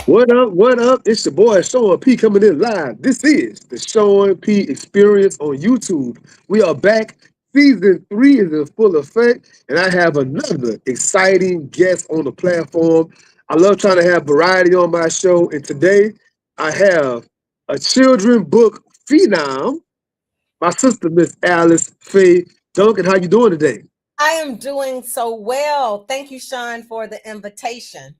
What up? What up? It's your boy Sean P coming in live. This is the Sean P Experience on YouTube. We are back. Season 3 is in full effect, and I have another exciting guest on the platform. I love trying to have variety on my show, and today I have a children book phenom, my sister, Miss Alice Faye Duncan. How you doing today? I am doing so well. Thank you, Sean, for the invitation.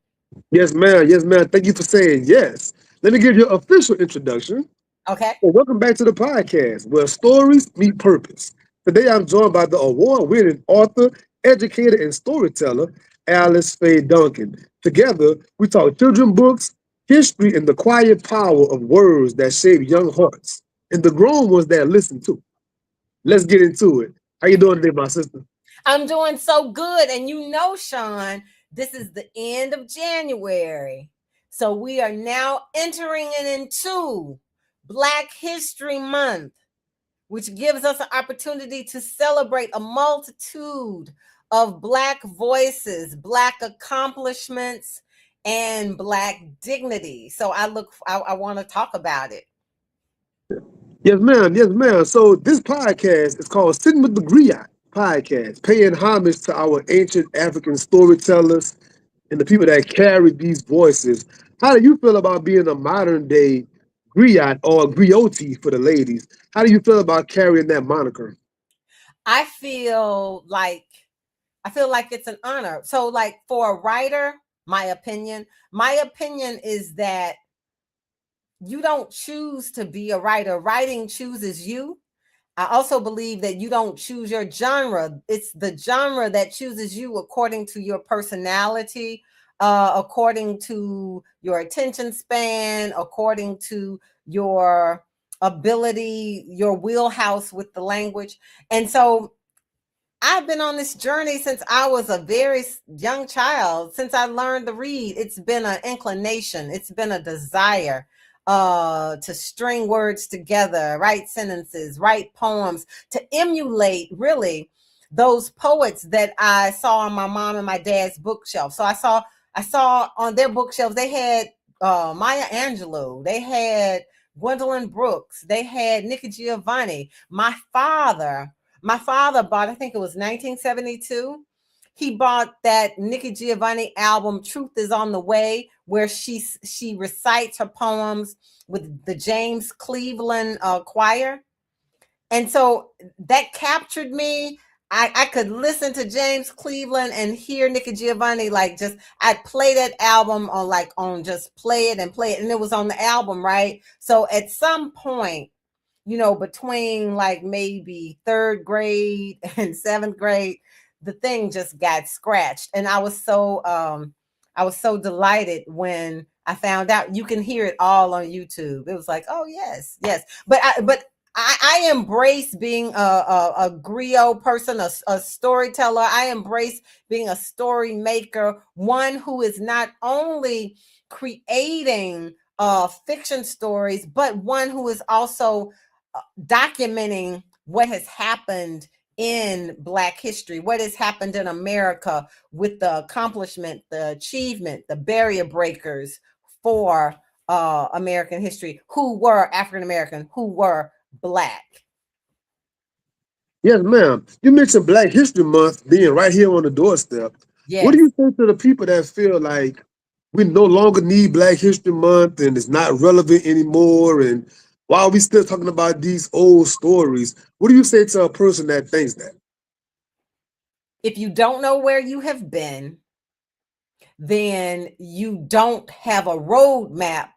Yes, ma'am. Yes, ma'am. Thank you for saying yes. Let me give you an official introduction. Okay. Well, welcome back to the podcast where stories meet purpose. Today I'm joined by the award winning author, educator, and storyteller, Alice Faye Duncan. Together, we talk children books, history, and the quiet power of words that shape young hearts and the grown ones that listen to. Let's get into it. How you doing today, my sister? I'm doing so good. And you know, Sean, this is the end of January. So we are now entering into Black History Month, which gives us an opportunity to celebrate a multitude of Black voices, Black accomplishments, and Black dignity. So I want to talk about it. Yes, ma'am. Yes, ma'am. So this podcast is called Sitting with the Griot podcast, paying homage to our ancient African storytellers and the people that carry these voices. How do you feel about being a modern day griot or grioti for the ladies? How do you feel about carrying that moniker? I feel like I feel like it's an honor. So like for a writer, my opinion is that you don't choose to be a writer. Writing chooses you. I also believe that you don't choose your genre. It's the genre that chooses you according to your personality, according to your attention span, according to your ability, your wheelhouse with the language. And so I've been on this journey since I was a very young child. Since I learned to read, it's been an inclination, it's been a desire to string words together, write sentences, write poems, to emulate really those poets that I saw on my mom and my dad's bookshelf. So I saw on their bookshelves they had Maya Angelou, they had Gwendolyn Brooks, they had Nikki Giovanni. My father bought, I think it was 1972. He bought that Nikki Giovanni album, Truth is on the Way, where she recites her poems with the James Cleveland choir. And so that captured me. I could listen to James Cleveland and hear Nikki Giovanni, like just I'd play that album on just play it and play it. And it was on the album, right? So at some point, between like maybe third grade and seventh grade, the thing just got scratched. And I was so delighted when I found out you can hear it all on YouTube. It was like, oh yes, yes. But I embrace being a griot person, a storyteller. I embrace being a story maker, one who is not only creating fiction stories, but one who is also documenting what has happened in Black history, what has happened in America with the accomplishment, the achievement, the barrier breakers for American history, who were African American, who were Black. Yes, ma'am. You mentioned Black History Month being right here on the doorstep. What do Yes. you say to the people that feel like we no longer need Black History Month and it's not relevant anymore? And why are we still talking about these old stories? What do you say to a person that thinks that? If you don't know where you have been, then you don't have a roadmap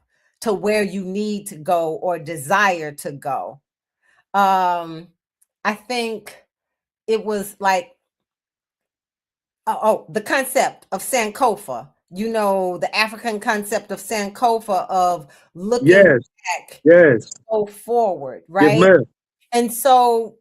to where you need to go or desire to go. I think it was like, the concept of Sankofa, the African concept of Sankofa, of looking Yes, back, yes, go forward, yes, right? ma'am. And so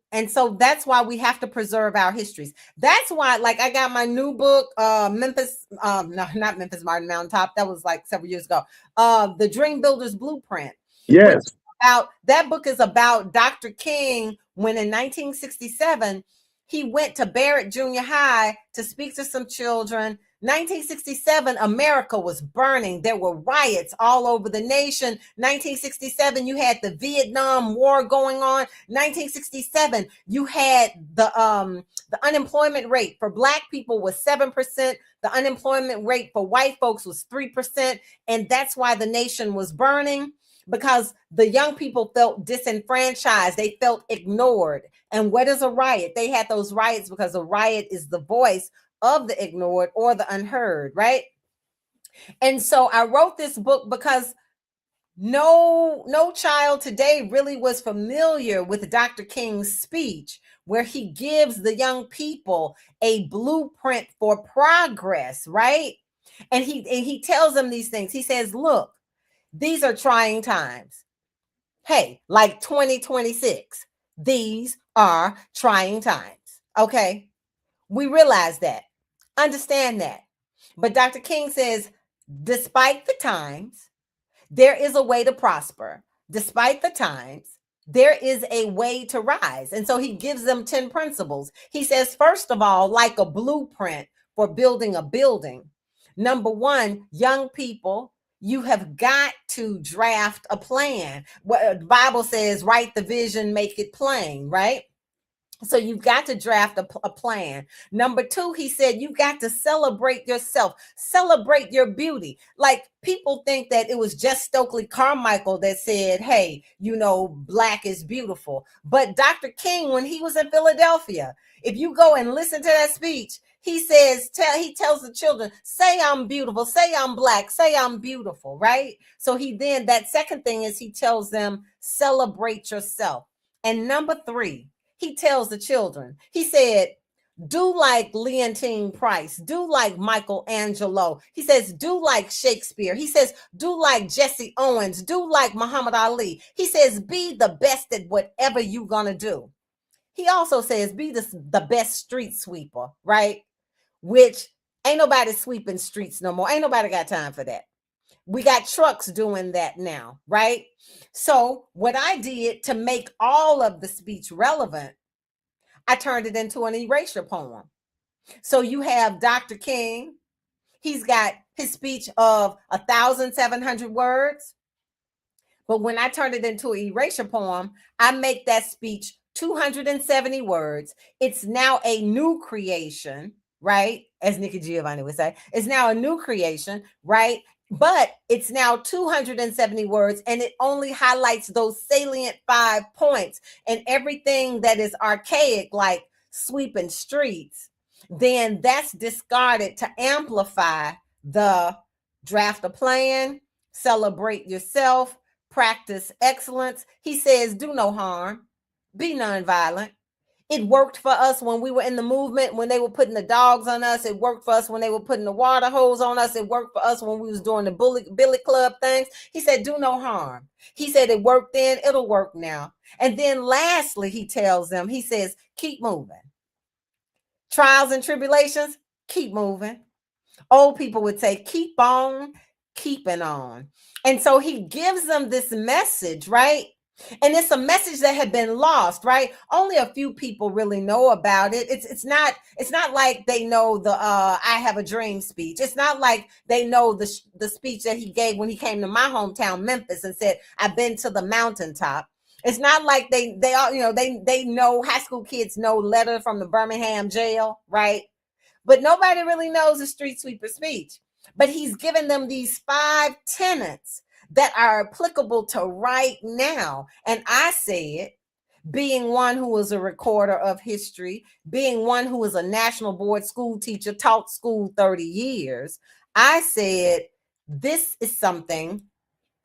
that's why we have to preserve our histories. That's why, like, I got my new book, Memphis, no, not Memphis Martin Mountaintop. That was like several years ago. The Dream Builder's Blueprint, which Yes, about that book is about Dr. King when in 1967 he went to Barrett Junior High to speak to some children 1967, America was burning. There were riots all over the nation. 1967, you had the Vietnam War going on. 1967, you had the unemployment rate for black people was 7%. The unemployment rate for white folks was 3%. And that's why the nation was burning, because the young people felt disenfranchised. They felt ignored. And what is a riot? They had those riots because a riot is the voice of the ignored or the unheard, right? And so I wrote this book because no child today really was familiar with Dr. King's speech, where he gives the young people a blueprint for progress, right? And he tells them these things. He says, look, these are trying times. Hey, like 2026, these are trying times. Okay. We realize that, understand that. But Dr. King says, despite the times, there is a way to prosper. Despite the times, there is a way to rise. And so he gives them 10 principles. He says, first of all, like a blueprint for building a building. Number one, young people, you have got to draft a plan. What the Bible says, write the vision, make it plain, right? So you've got to draft a plan. Number two, he said, you've got to celebrate yourself, celebrate your beauty. Like, people think that it was just Stokely Carmichael that said, hey, black is beautiful. But Dr. King, when he was in Philadelphia, if you go and listen to that speech, he says, he tells the children, say I'm beautiful, say I'm black, say I'm beautiful, right? So that second thing is he tells them, celebrate yourself. And number three, he tells the children, he said, do like Leontine Price, do like Michelangelo. He says, do like Shakespeare. He says, do like Jesse Owens, do like Muhammad Ali. He says, be the best at whatever you're going to do. He also says, be the best street sweeper, right? Which ain't nobody sweeping streets no more. Ain't nobody got time for that. We got trucks doing that now, right? So what I did to make all of the speech relevant, I turned it into an erasure poem. So you have Dr. King. He's got his speech of 1,700 words. But when I turn it into an erasure poem, I make that speech 270 words. It's now a new creation, right? As Nikki Giovanni would say, it's now a new creation, right? But it's now 270 words, and it only highlights those salient 5 points. And everything that is archaic, like sweeping streets, then that's discarded to amplify the draft a plan, celebrate yourself, practice excellence. He says, do no harm, be nonviolent. It worked for us when we were in the movement, when they were putting the dogs on us. It worked for us when they were putting the water hose on us. It worked for us when we was doing the Billy Club things. He said, do no harm. He said, it worked then, it'll work now. And then lastly, he tells them, he says, keep moving. Trials and tribulations, keep moving. Old people would say, keep on keeping on. And so he gives them this message, right? And it's a message that had been lost, right? Only a few people really know about it. It's not like they know the I Have a Dream speech. It's not like they know the speech that he gave when he came to my hometown, Memphis, and said, I've been to the mountaintop. It's not like they all, they know, high school kids know Letter from the Birmingham jail, right? But nobody really knows the street sweeper speech. But he's given them these 5 tenets that are applicable to right now. And I said, being one who was a recorder of history, being one who was a national board school teacher, taught school 30 years, I said, this is something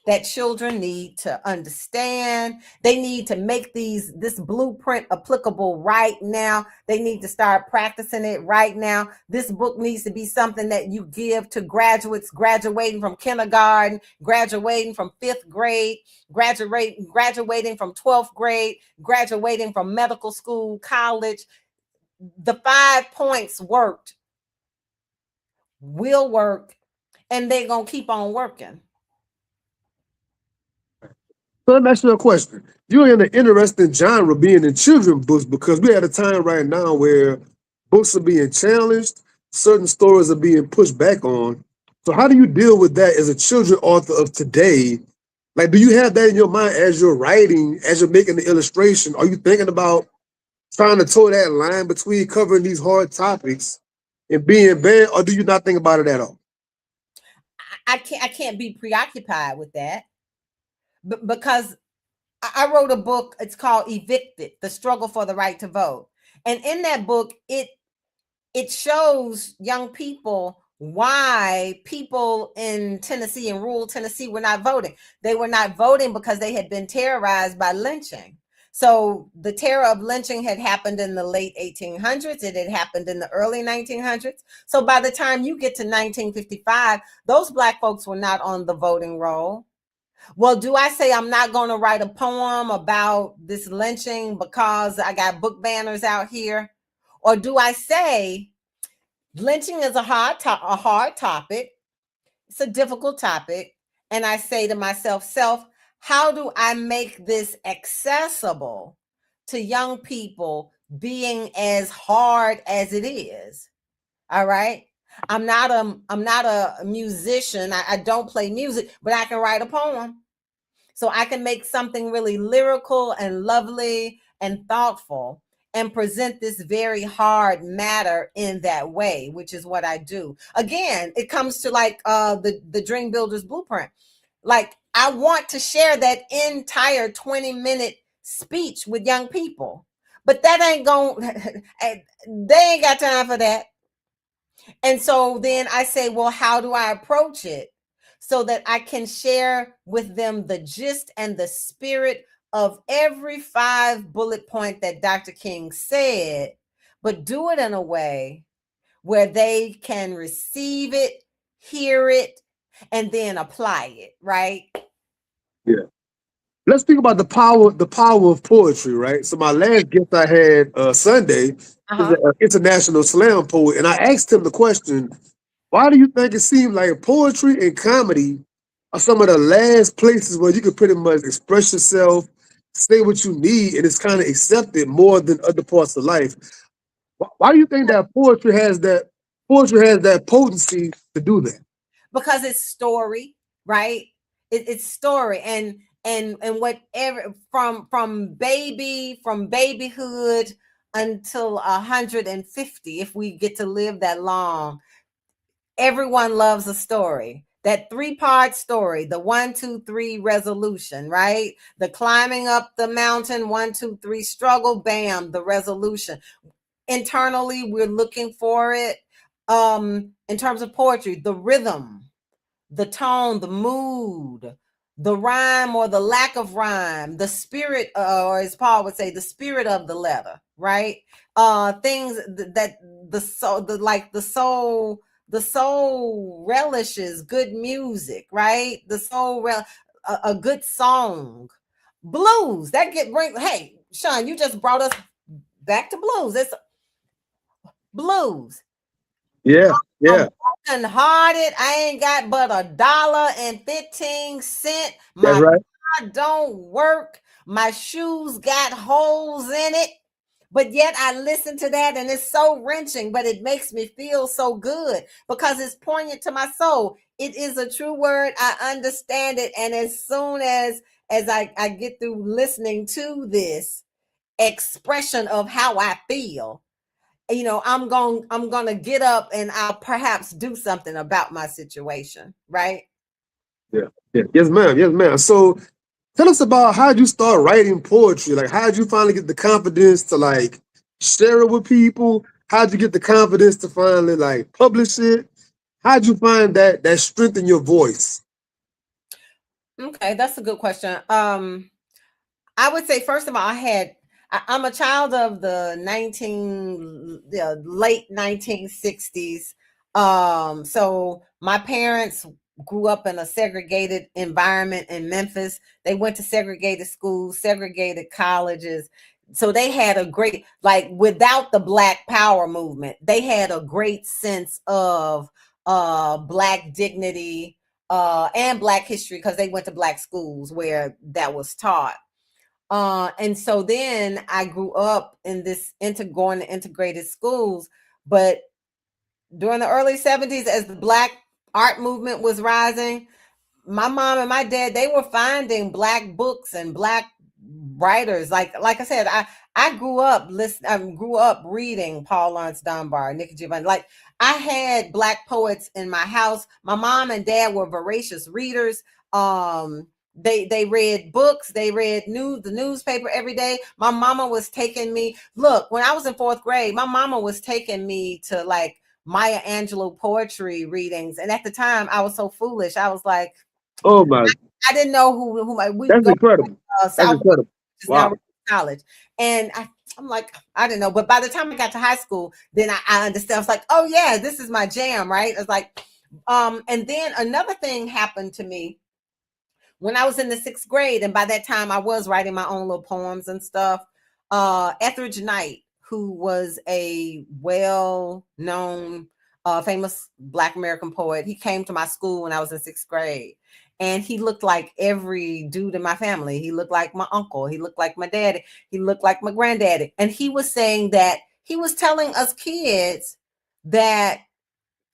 that children need to understand. They need to make this blueprint applicable right now. They need to start practicing it right now. This book needs to be something that you give to graduates graduating from kindergarten, graduating from 5th grade, graduating from 12th grade, graduating from medical school, college. The 5 points worked, will work, and they're going to keep on working. So let me ask you a question. You're in an interesting genre being in children's books, because we're at a time right now where books are being challenged. certain stories are being pushed back on. So how do you deal with that as a children author of today? Like, do you have that in your mind as you're writing, as you're making the illustration? Are you thinking about trying to toe that line between covering these hard topics and being banned, or do you not think about it at all? I can't be preoccupied with that because I wrote a book. It's called Evicted: The Struggle for the Right to Vote. And in that book, it shows young people why people in Tennessee and rural Tennessee were not voting. They were not voting because they had been terrorized by lynching. So the terror of lynching had happened in the late 1800s. It had happened in the early 1900s. So by the time you get to 1955, those Black folks were not on the voting roll. Well, do I say I'm not going to write a poem about this lynching because I got book banners out here? Or do I say lynching is a hard topic. It's a difficult topic. And I say to myself, how do I make this accessible to young people being as hard as it is? All right. I'm not a musician. I don't play music, but I can write a poem. So I can make something really lyrical and lovely and thoughtful and present this very hard matter in that way, which is what I do. Again, it comes to like the Dream Builders Blueprint. Like I want to share that entire 20-minute speech with young people. But that ain't going they ain't got time for that. And so then I say, well, how do I approach it so that I can share with them the gist and the spirit of every 5 bullet point that Dr. King said, but do it in a way where they can receive it, hear it, and then apply it, right? Yeah. Let's think about the power of poetry, right? So my last guest I had Sunday is Uh-huh. an international slam poet, and I asked him the question, why do you think it seems like poetry and comedy are some of the last places where you can pretty much express yourself, say what you need, and it's kind of accepted more than other parts of life? Why do you think that poetry has that potency to do that? Because it's story, right? It's story and whatever from babyhood until 150, if we get to live that long. Everyone loves a story. That 3-part story, the 1, 2, 3 resolution, right? The climbing up the mountain, 1, 2, 3 struggle, bam, the resolution. Internally, we're looking for it. In terms of poetry, the rhythm, the tone, the mood, the rhyme or the lack of rhyme, the spirit, or as Paul would say, the spirit of the letter, right? Things that the soul, the soul relishes good music, right? The soul, a good song, blues that get bring. Hey, Sean, you just brought us back to blues. It's blues. Yeah, I'm yeah, broken hearted. I ain't got but $1.15. that's My right. car don't work. My shoes got holes in it. But yet I listen to that and it's so wrenching, but it makes me feel so good because it's poignant to my soul. It is a true word. I understand it. And as soon as I get through listening to this expression of how I feel, I'm going to get up and I'll perhaps do something about my situation, right? Yeah, yeah, yes, ma'am, yes, ma'am. So tell us about how'd you start writing poetry? Like, how'd you finally get the confidence to like share it with people? How'd you get the confidence to finally like publish it? How'd you find that strength in your voice? Okay, that's a good question. I would say first of all, I'm a child of the late 1960s. So my parents grew up in a segregated environment in Memphis. They went to segregated schools, segregated colleges. So they had a great, like, without the Black Power movement, they had a great sense of Black dignity and Black history because they went to Black schools where that was taught. And so then I grew up in this going to integrated schools, but during the early 70s, as the black art movement was rising, my mom and my dad, they were finding black books and black writers. Like I said, I grew up reading Paul Laurence Dunbar, Nikki Giovanni. Like, I had black poets in my house. My mom and dad were voracious readers. They read books, they read the newspaper every day. My mama was taking me, look, when I was in fourth grade, my mama was taking me to like Maya Angelou poetry readings. And at the time I was so foolish. I was like, Oh my, I didn't know who we that's go incredible. That's South, incredible. which is now Wow. college. And I'm like, I didn't know. But by the time I got to high school, then I understand. I was like, oh yeah, this is my jam, right? It's like, and then another thing happened to me when I was in the sixth grade, and by that time I was writing my own little poems and stuff. Etheridge Knight, who was a well-known, famous Black American poet, he came to my school when I was in sixth grade. And he looked like every dude in my family. He looked like my uncle. He looked like my daddy. He looked like my granddaddy. And he was saying that he was telling us kids that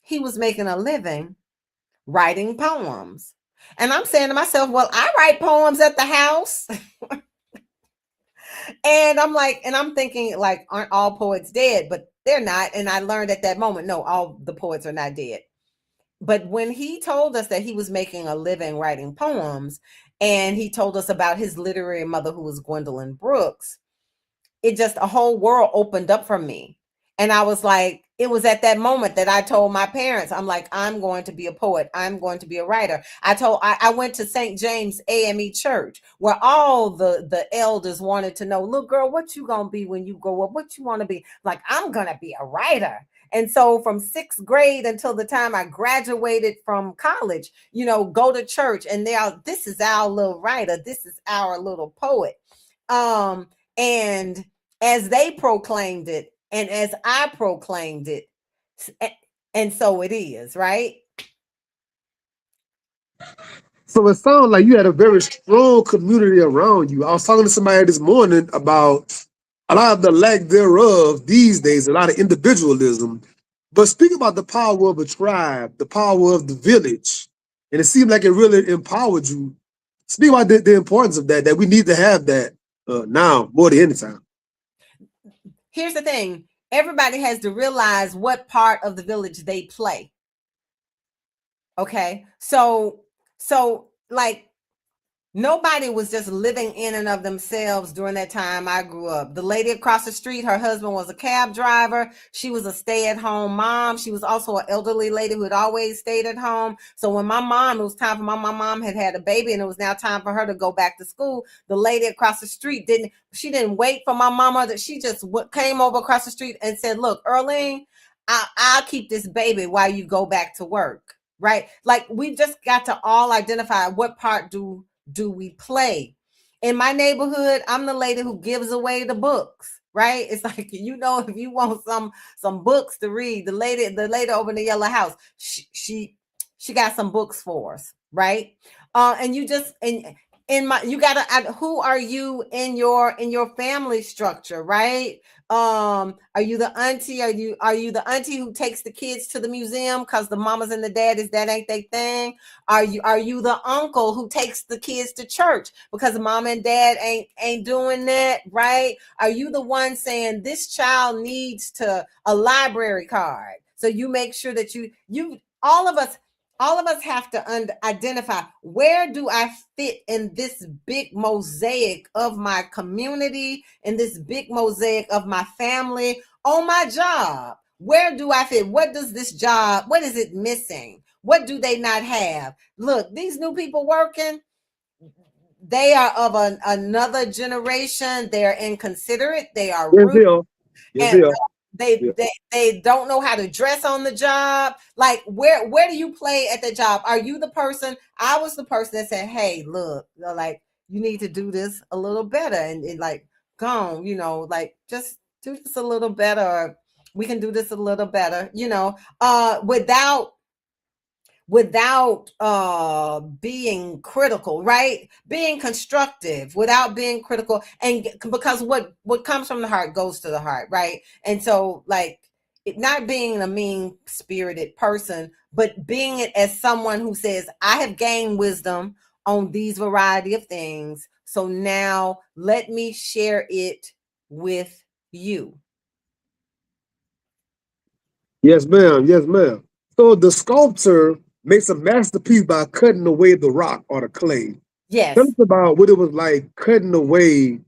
he was making a living writing poems. And I'm saying to myself, well, I write poems at the house. And I'm like, and I'm thinking, like, aren't all poets dead? But they're not. And I learned at that moment, no, all the poets are not dead. But when he told us that he was making a living writing poems, and he told us about his literary mother, who was Gwendolyn Brooks, it just, a whole world opened up for me. And I was like, it was at that moment that I told my parents, I'm like, I'm going to be a poet. I'm going to be a writer. I went to St. James AME Church, where all the elders wanted to know, look, girl, what you gonna be when you grow up? What you want to be? Like, I'm gonna be a writer. And so from sixth grade until the time I graduated from college, go to church, and this is our little writer. This is our little poet. And as they proclaimed it, and as I proclaimed it, and so it is, right? So it sounds like you had a very strong community around you. I was talking to somebody this morning about a lot of the lack thereof these days, a lot of individualism. But speak about the power of a tribe, the power of the village. And it seemed like it really empowered you. Speak about the importance of that we need to have that now more than any time. Here's the thing. Everybody has to realize what part of the village they play. Okay. So like, nobody was just living in and of themselves during that time I grew up. The lady across the street, her husband was a cab driver. She was a stay-at-home mom. She was also an elderly lady who had always stayed at home. So when it was time for my mom had a baby, and it was now time for her to go back to school, the lady across the street didn't wait for my mama. That she just came over across the street and said, look, Earlene, I'll keep this baby while you go back to work. Right? Like, we just got to all identify what part do we play. In my neighborhood, I'm the lady who gives away the books, right? It's like, if you want some books to read, the lady over in the yellow house, she got some books for us, right? And you just, and you gotta, who are you in your family structure, right? Are you the auntie? Are you the auntie who takes the kids to the museum because the mamas and the daddies, that ain't their thing? Are you the uncle who takes the kids to church because mom and dad ain't doing that, right? Are you the one saying this child needs a library card? So you make sure that you all of us have to identify, where do I fit in this big mosaic of my community, in this big mosaic of my family, on my job? Where do I fit? What is it missing? What do they not have? Look, these new people working, they are of another generation. They're inconsiderate. They are Yes, rude. they are. Yes, And they are. they Yeah. they they don't know how to dress on the job. Like, where do you play at the job? Are you the person? I was the person that said, hey, look, like, you need to do this a little better, and like, go on, like, just do this a little better, or we can do this a little better, without being critical, right? Being constructive without being critical. And because what comes from the heart goes to the heart, right? And so, like, not being a mean spirited person, but being it as someone who says, I have gained wisdom on these variety of things. So now let me share it with you. Yes, ma'am. Yes, ma'am. So the sculptor makes a masterpiece by cutting away the rock or the clay. Tell us Yes. about what it was like cutting away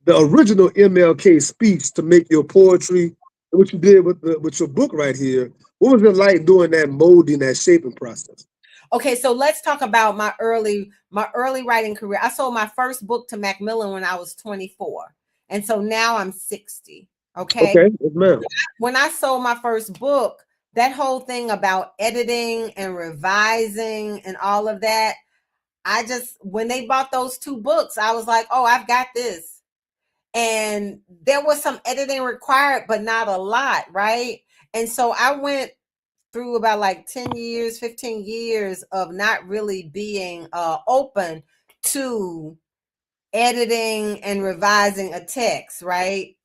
the original MLK speech to make your poetry and what you did with your book right here. What was it like doing that molding, that shaping process? Okay, so let's talk about my early writing career. I sold my first book to Macmillan when I was 24. And so now I'm 60. Okay. Okay, yes, ma'am. When I sold my first book, that whole thing about editing and revising and all of that, I just, when they bought those two books, I was like, oh, I've got this. And there was some editing required, but not a lot, right? And so I went through about like 10 years, 15 years of not really being open to editing and revising a text, right?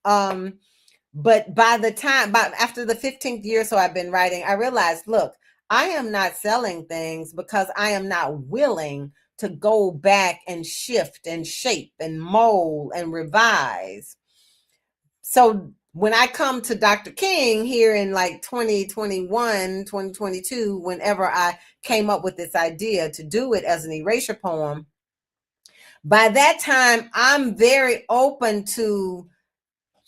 But by the time, by after the 15th year, so I've been writing, I realized, look, I am not selling things because I am not willing to go back and shift and shape and mold and revise. So when I come to Dr. King here in like 2021, 2022, whenever I came up with this idea to do it as an erasure poem, by that time, I'm very open to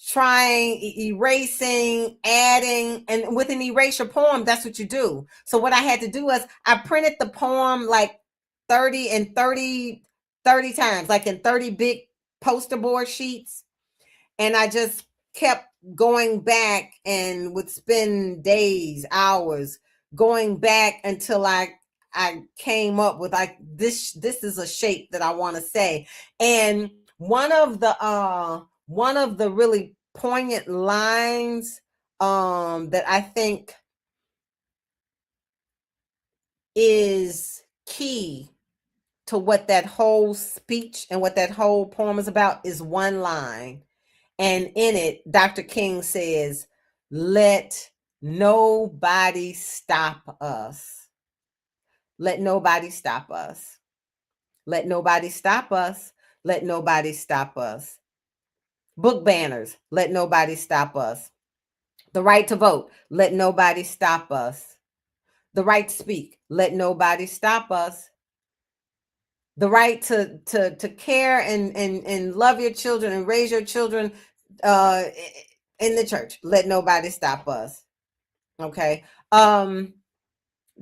trying, erasing, adding, and with an erasure poem, that's what you do. So what I had to do was I printed the poem like 30 and 30 times, like in 30 big poster board sheets. And I just kept going back and would spend days, hours going back until I came up with like this is a shape that I want to say. And one of the really poignant lines that I think is key to what that whole speech and what that whole poem is about is one line. And in it, Dr. King says, let nobody stop us. Let nobody stop us. Let nobody stop us. Let nobody stop us. Book banners, let nobody stop us. The right to vote, let nobody stop us. The right to speak, let nobody stop us. The right to care and love your children and raise your children uh, in the church, let nobody stop us. Okay.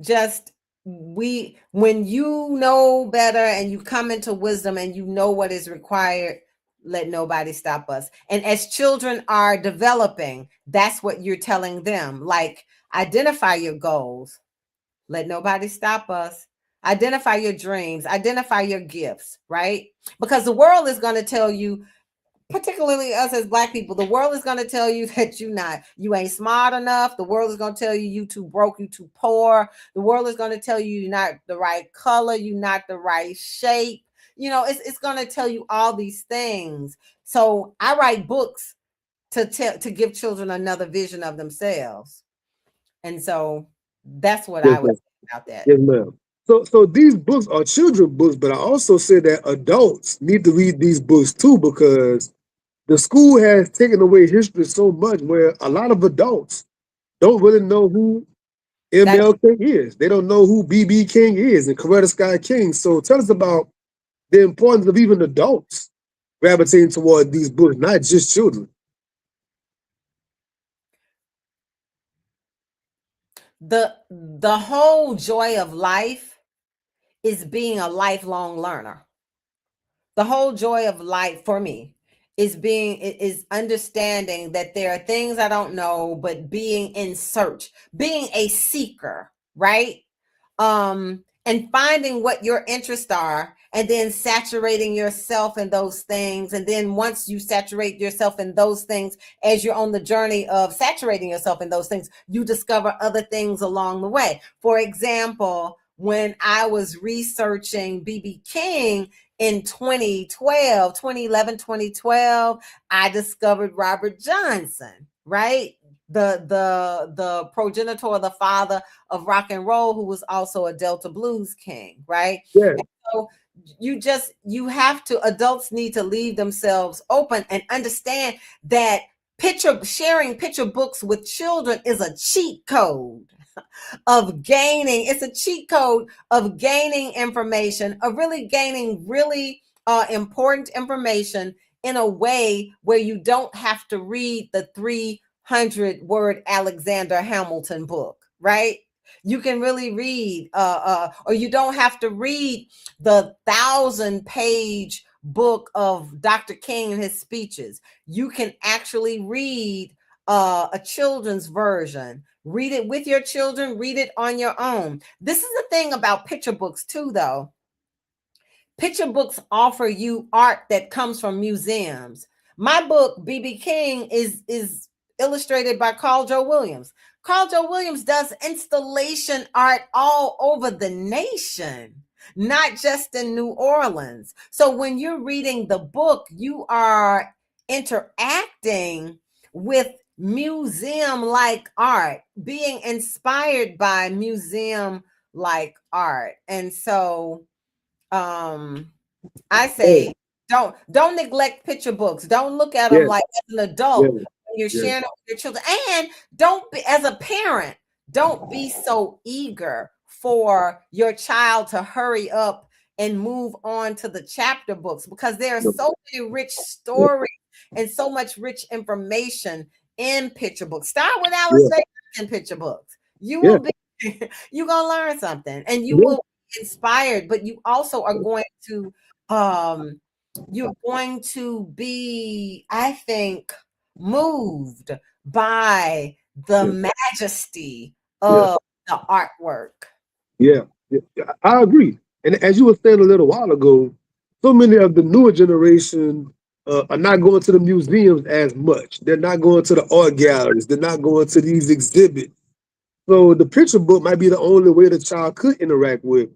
Just when you know better and you come into wisdom and you know what is required, let nobody stop us. And as children are developing, that's what you're telling them. Like, identify your goals, let nobody stop us. Identify your dreams, identify your gifts, right? Because the world is going to tell you, particularly us as black people, the world is going to tell you that you ain't smart enough. The world is going to tell you you too broke, you too poor. The world is going to tell you you're not the right color, you're not the right shape. It's going to tell you all these things. So I write books to give children another vision of themselves. And so that's what Yes, I would ma'am. say about that. Yes, ma'am. So these books are children books, but I also say that adults need to read these books too because the school has taken away history so much where a lot of adults don't really know who That MLK is. They don't know who BB King is and Coretta Scott King. So tell us about the importance of even adults gravitating toward these books, not just children. the whole joy of life is being a lifelong learner. The whole joy of life for me is understanding that there are things I don't know, but being in search, being a seeker, right? And finding what your interests are and then saturating yourself in those things. And then once you saturate yourself in those things, as you're on the journey of saturating yourself in those things, you discover other things along the way. For example, when I was researching BB King in 2012, 2011, 2012, I discovered Robert Johnson, right? the progenitor, the father of rock and roll, who was also a Delta blues king, right? Yeah, So you have to, adults need to leave themselves open and understand that sharing picture books with children is a cheat code of gaining, it's a cheat code of gaining information, of really gaining really important information in a way where you don't have to read the 300-word Alexander Hamilton book, right? You can really read, or you don't have to read the 1,000-page book of Dr. King and his speeches. You can actually read a children's version. Read it with your children, read it on your own. This is the thing about picture books, too, though. Picture books offer you art that comes from museums. My book, BB King, is illustrated by Carl Joe Williams. Carl Joe Williams does installation art all over the nation, not just in New Orleans. So when you're reading the book, you are interacting with museum like art, being inspired by museum like art. And so I oh, say don't neglect picture books. Don't look at them yeah, like as an yeah, adult when you're yeah. sharing it with your children. And don't be, as a parent, don't be so eager for your child to hurry up and move on to the chapter books, because there are No, so many rich yeah, stories and so much rich information in picture books. Start with Alice yeah, Faye Duncan picture books. You yeah, will be you're gonna learn something, and you yeah, will be inspired, but you also are going to um you're going to be, I think, moved by the yeah, majesty yeah, of the artwork. yeah, yeah. Yeah, I agree. And as you were saying a little while ago, so many of the newer generation are not going to the museums as much. They're not going to the art galleries. They're not going to these exhibits. So the picture book might be the only way the child could interact with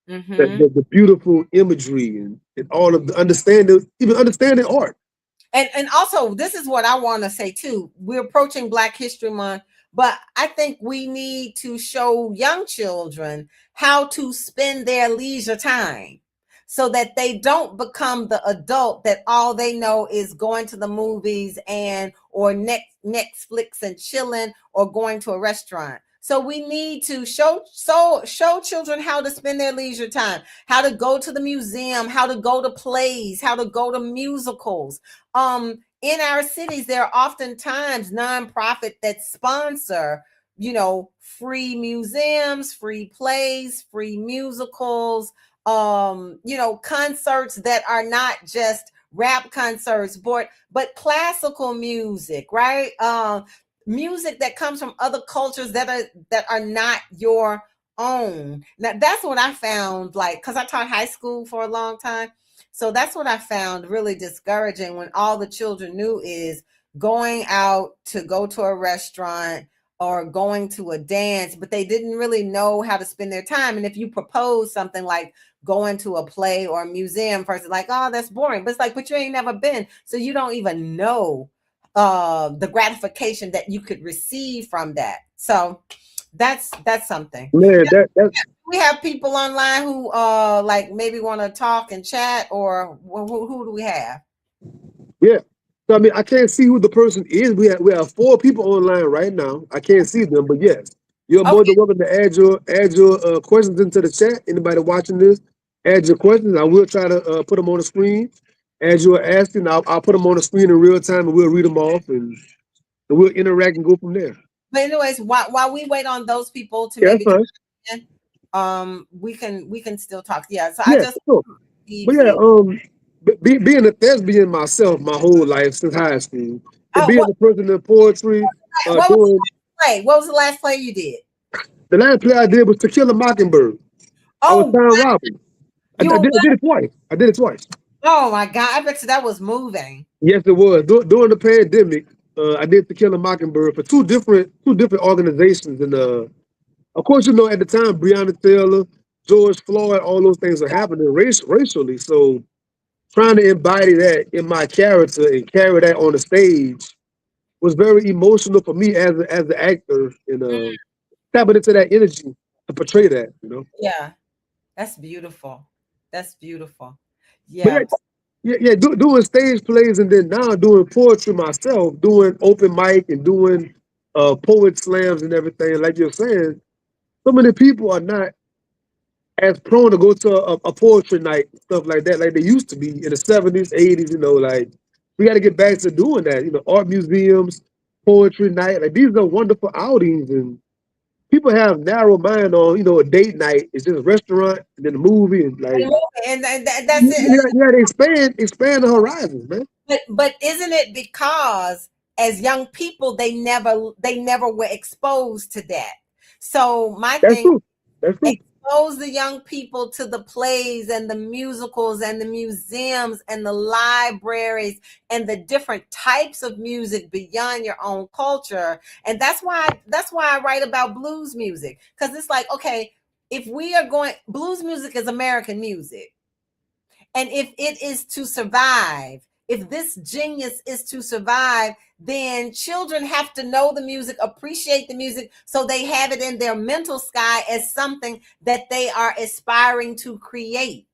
Hmm. the beautiful imagery and all of the understanding, even understanding art. And also, this is what I want to say too. We're approaching Black History Month, but I think we need to show young children how to spend their leisure time, so that they don't become the adult that all they know is going to the movies and or Netflix and chilling, or going to a restaurant. So we need to show children how to spend their leisure time, how to go to the museum, how to go to plays, how to go to musicals. In our cities, there are oftentimes nonprofit that sponsor, free museums, free plays, free musicals, concerts that are not just rap concerts, but classical music, right? Music that comes from other cultures that are not your own. Now that's what I found, like, because I taught high school for a long time. So that's what I found really discouraging, when all the children knew is going out to go to a restaurant or going to a dance, but they didn't really know how to spend their time. And if you propose something like going to a play or a museum first, it's like, oh, that's boring. But it's like, but you ain't never been. So you don't even know the gratification that you could receive from that. So that's something. Man, that We have people online who like maybe want to talk and chat, or who do we have? yeah. So I mean, I can't see who the person is. We have four people online right now. I can't see them, but yes, you're more Okay, than welcome to add your questions into the chat. Anybody watching this, add your questions. I will try to put them on the screen as you're asking. I'll put them on the screen in real time, and we'll read them off, and we'll interact and go from there. but anyways, while we wait on those people to Yeah, that's maybe come fine. in, we can still talk. Yeah, so I Yeah, just sure. But received yeah, the being a thespian myself my whole life since high school, and oh being a person in poetry, what was doing the play? What was the last play you did? the last play I did was To Kill a Mockingbird. I was Oh, Tom Robbins. I, you I were did I what? did it twice. I did it twice. Oh my God, I bet you that was moving. Yes, it was during the pandemic. I did To Kill a Mockingbird for two different organizations, and of course, at the time, Breonna Taylor, George Floyd, all those things are happening racially. So trying to embody that in my character and carry that on the stage was very emotional for me as an actor, and tapping into that energy to portray that, you know. Yeah, that's beautiful. That's beautiful. But yeah, Yeah. doing stage plays and then now doing poetry myself, doing open mic and doing poet slams and everything. Like you're saying, so many people are not as prone to go to a poetry night, stuff like that, like they used to be in the 70s, 80s. You know, like we got to get back to doing that. You know, art museums, poetry night, like these are wonderful outings, and people have narrow mind on a date night. It's just a restaurant and then a movie, and like And that's it. you got to expand the horizons, man. But isn't it because as young people they never were exposed to that? So my That's thing, true. That's true. expose the young people to the plays and the musicals and the museums and the libraries and the different types of music beyond your own culture. And that's why I write about blues music, because it's like, okay, if we are going, blues music is American music, and if it is to survive, if this genius is to survive, then children have to know the music, appreciate the music, so they have it in their mental sky as something that they are aspiring to create.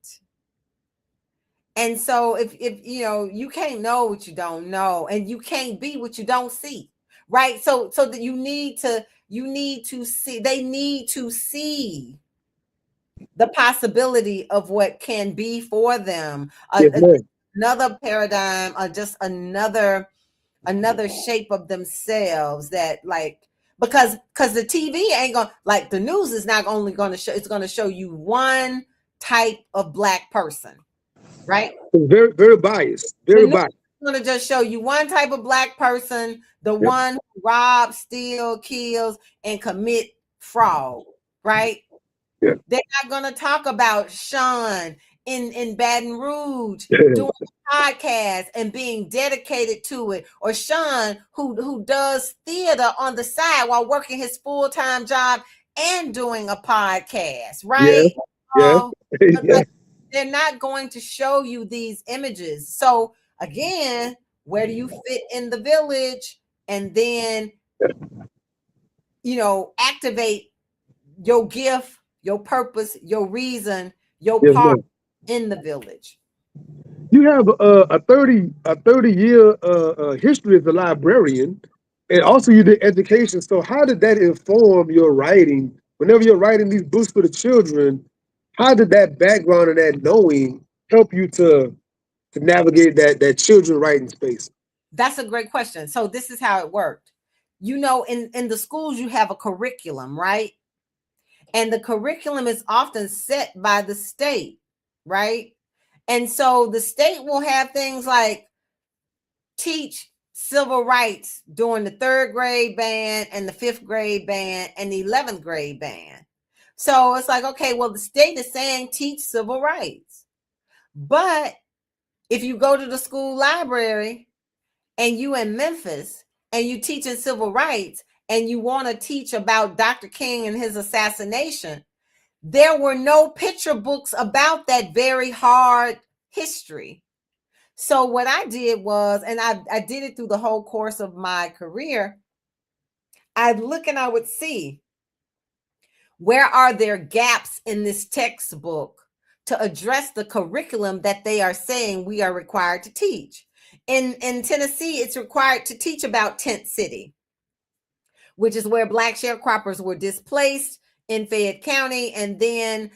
And so if you can't know what you don't know, and you can't be what you don't see, right? So that you need to see, they need to see the possibility of what can be for them. Yes, man. Another paradigm, or just another shape of themselves, that, like, because the TV ain't gonna, like, the news is not only going to show, it's going to show you one type of black person, right? It's very, very biased. The Very news biased. is going to just show you one type of black person, the Yep. one who robs, steals, kills, and commit fraud, right? Yeah. They're not going to talk about Sean in Baton Rouge doing a podcast and being dedicated to it, or Sean who does theater on the side while working his full-time job and doing a podcast, Yeah. right? Yeah. Oh, Yeah. like, they're not going to show you these images. So again, where do you fit in the village? And then, activate your gift, your purpose, your reason, your Yes, part man. in the village. You have a 30 year history as a librarian, and also you did education. So how did that inform your writing? Whenever you're writing these books for the children, how did that background and that knowing help you to navigate that children writing space? That's a great question. So this is how it worked. In the schools, you have a curriculum, right? And the curriculum is often set by the state, right? And so the state will have things like teach civil rights during the third grade band and the fifth grade band and the 11th grade band. So it's like, okay, well, the state is saying teach civil rights. But if you go to the school library and you in Memphis and you teaching civil rights and you want to teach about Dr. King and his assassination, there were no picture books about that very hard history. So what I did was, and I did it through the whole course of my career, I'd look and I would see, where are there gaps in this textbook to address the curriculum that they are saying we are required to teach. In Tennessee, it's required to teach about Tent City, which is where Black sharecroppers were displaced in Fayette County. And then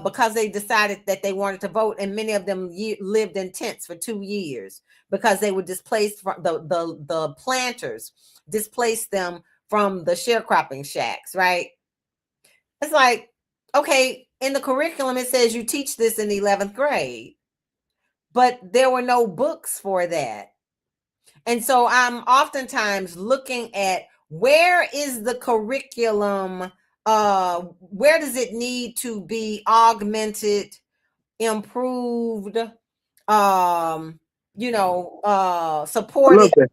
because they decided that they wanted to vote, and many of them lived in tents for 2 years because they were displaced from the planters, displaced them from the sharecropping shacks, right? It's like, okay, in the curriculum, it says you teach this in the 11th grade, but there were no books for that. And so I'm oftentimes looking at, where is the curriculum? Where does it need to be augmented, improved, I love supported? that.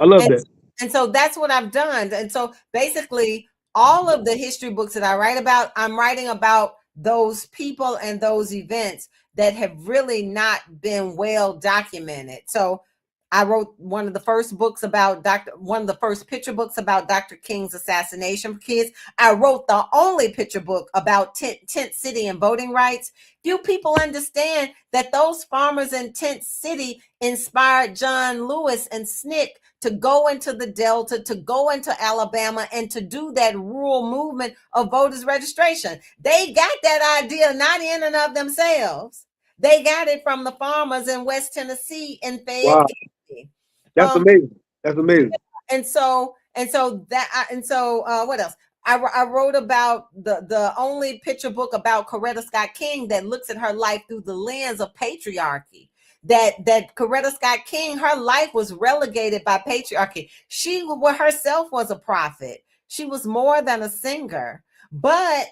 I love And, that. and so that's what I've done. And so basically, all of the history books that I write about, I'm writing about those people and those events that have really not been well documented. So I wrote one of the first books about one of the first picture books about Dr. King's assassination for kids. I wrote the only picture book about Tent City and voting rights. Few people understand that those farmers in Tent City inspired John Lewis and Snick to go into the Delta, to go into Alabama, and to do that rural movement of voters registration. They got that idea not in and of themselves. They got it from the farmers in West Tennessee and Fayette Wow, County. that's Um, amazing. That's amazing. what else? I wrote about the only picture book about Coretta Scott King that looks at her life through the lens of patriarchy. That Coretta Scott King, her life was relegated by patriarchy. She herself was a prophet. She was more than a singer, but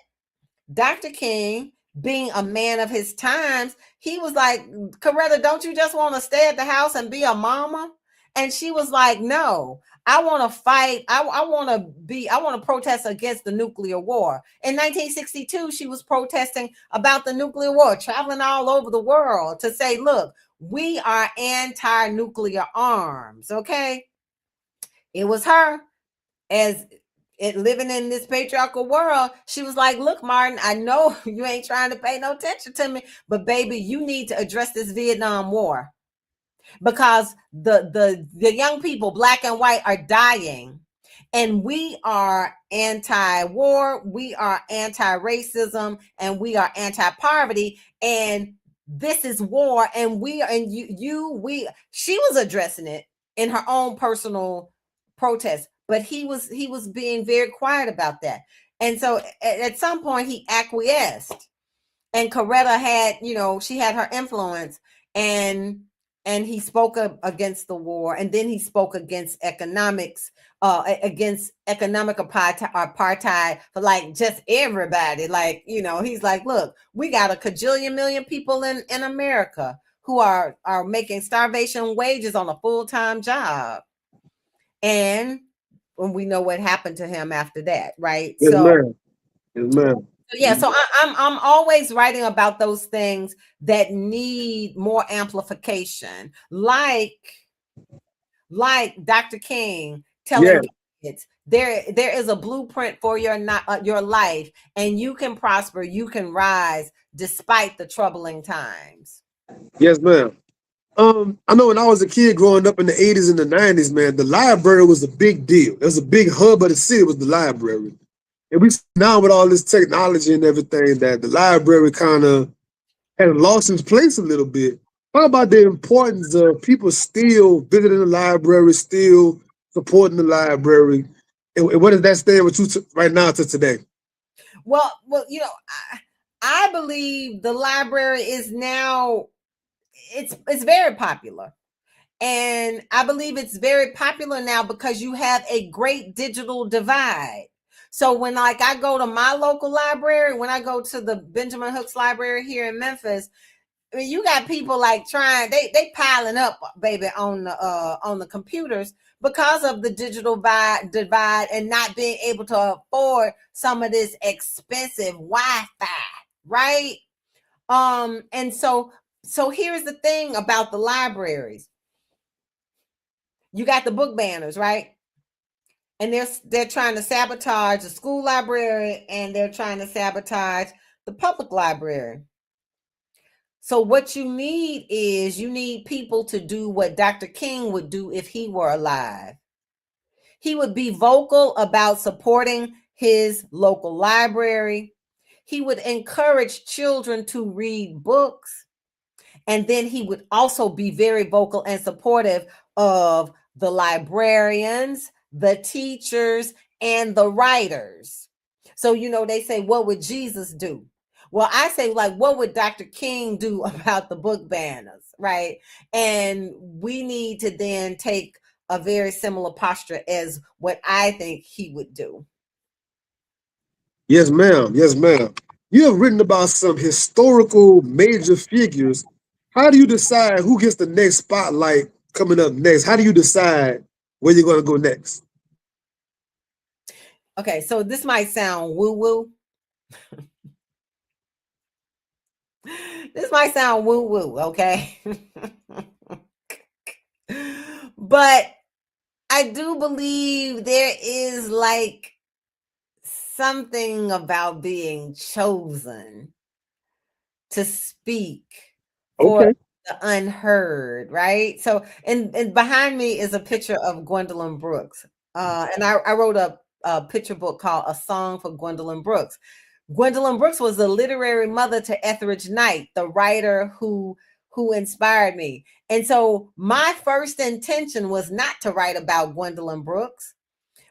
Dr. King, being a man of his times, he was like, Coretta, don't you just want to stay at the house and be a mama? And she was like, no, I want to fight. I want to protest against the nuclear war. In 1962, she was protesting about the nuclear war, traveling all over the world to say, look, we are anti-nuclear arms. Okay. It was her as it living in this patriarchal world. She was like, look, Martin, I know you ain't trying to pay no attention to me, but baby, you need to address this Vietnam War because the young people, black and white, are dying. And we are anti-war, we are anti-racism, and we are anti-poverty. And this is war, and she was addressing it in her own personal protest, but he was being very quiet about that. And so at some point he acquiesced, and Coretta had, she had her influence, and he spoke against the war, and then he spoke against economic apartheid for like just everybody. Like, he's like, look, we got a cajillion million people in America who are making starvation wages on a full-time job. And when we know what happened to him after that, right? Yes, ma'am. Yes, ma'am. Yeah, so I'm always writing about those things that need more amplification, like Dr. King Yeah. telling kids there is a blueprint for your life, and you can prosper, you can rise despite the troubling times. Yes, ma'am. I know when I was a kid growing up in the 80s and the 90s, man, the library was a big deal. It was a big hub of the city, was the library. And we see now with all this technology and everything that the library kind of has lost its place a little bit. Talk about the importance of people still visiting the library, still supporting the library. And what does that stand with you right now to today? Well, I believe the library is now, it's very popular. And I believe it's very popular now because you have a great digital divide. So when like I go to my local library, when I go to the Benjamin Hooks Library here in Memphis, I mean, you got people like they piling up, baby, on the computers because of the digital divide and not being able to afford some of this expensive Wi-Fi, right? And so here's the thing about the libraries. You got the book banners, right? And they're trying to sabotage the school library, and they're trying to sabotage the public library. So what you need people to do what Dr. King would do if he were alive. He would be vocal about supporting his local library. He would encourage children to read books. And then he would also be very vocal and supportive of the librarians, the teachers, and the writers. So, they say, what would Jesus do? Well, I say, like, what would Dr. King do about the book banners, right? And we need to then take a very similar posture as what I think he would do. Yes, ma'am. Yes, ma'am. You have written about some historical major figures. How do you decide who gets the next spotlight coming up next? How do you decide where you're going to go next? Okay, so this might sound woo woo. This might sound woo woo, okay? But I do believe there is like something about being chosen to speak for Okay. the unheard, right? So, and behind me is a picture of Gwendolyn Brooks. And I wrote a picture book called A Song for Gwendolyn Brooks. Gwendolyn Brooks was the literary mother to Etheridge Knight, the writer who inspired me. And so my first intention was not to write about Gwendolyn Brooks.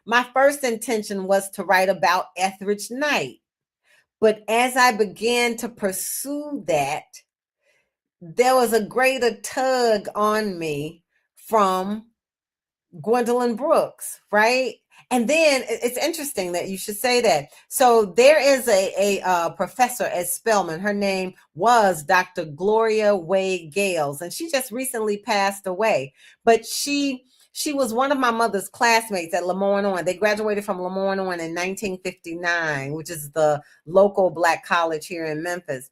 My first intention was to write about Etheridge Knight. But as I began to pursue that, there was a greater tug on me from Gwendolyn Brooks, right? And then it's interesting that you should say that. So there is a professor at Spelman. Her name was Dr. Gloria Wade Gales, and she just recently passed away. But she was one of my mother's classmates at Lemoyne-on. They graduated from Lemoyne-on in 1959, which is the local Black college here in Memphis.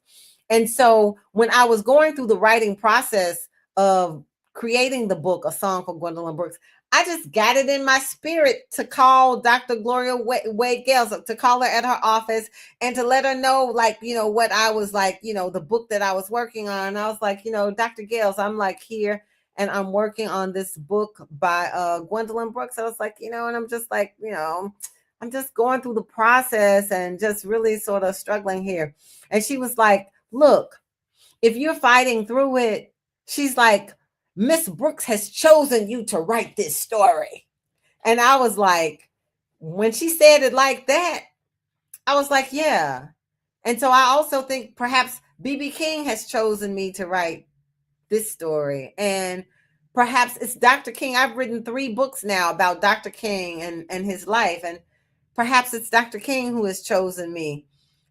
And so when I was going through the writing process of creating the book, A Song for Gwendolyn Brooks, I just got it in my spirit to call Dr. Gloria Wade Gales, to call her at her office and to let her know, like, what I was like, the book that I was working on. I was like, Dr. Gales, I'm like here and I'm working on this book by Gwendolyn Brooks. I was like, and I'm just like, I'm just going through the process and just really sort of struggling here. And she was like, look, if you're fighting through it, she's like, Miss Brooks has chosen you to write this story. And I was like, when she said it like that, I was like, yeah. And so I also think perhaps BB King has chosen me to write this story. And perhaps it's Dr. King. I've written 3 books now about Dr. King and his life. And perhaps it's Dr. King who has chosen me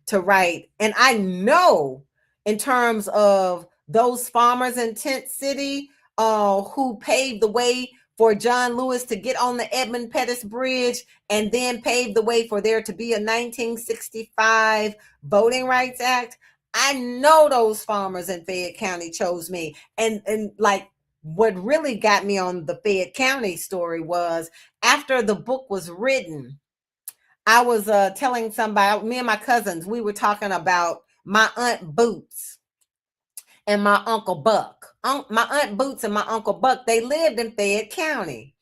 to write. And I know in terms of those farmers in Tent City who paved the way for John Lewis to get on the Edmund Pettus Bridge and then paved the way for there to be a 1965 Voting Rights Act. I know those farmers in Fayette County chose me. And like what really got me on the Fayette County story was after the book was written, I was telling somebody, me and my cousins, we were talking about my Aunt Boots and my Uncle Buck. My Aunt Boots and my Uncle Buck, they lived in Fayette County.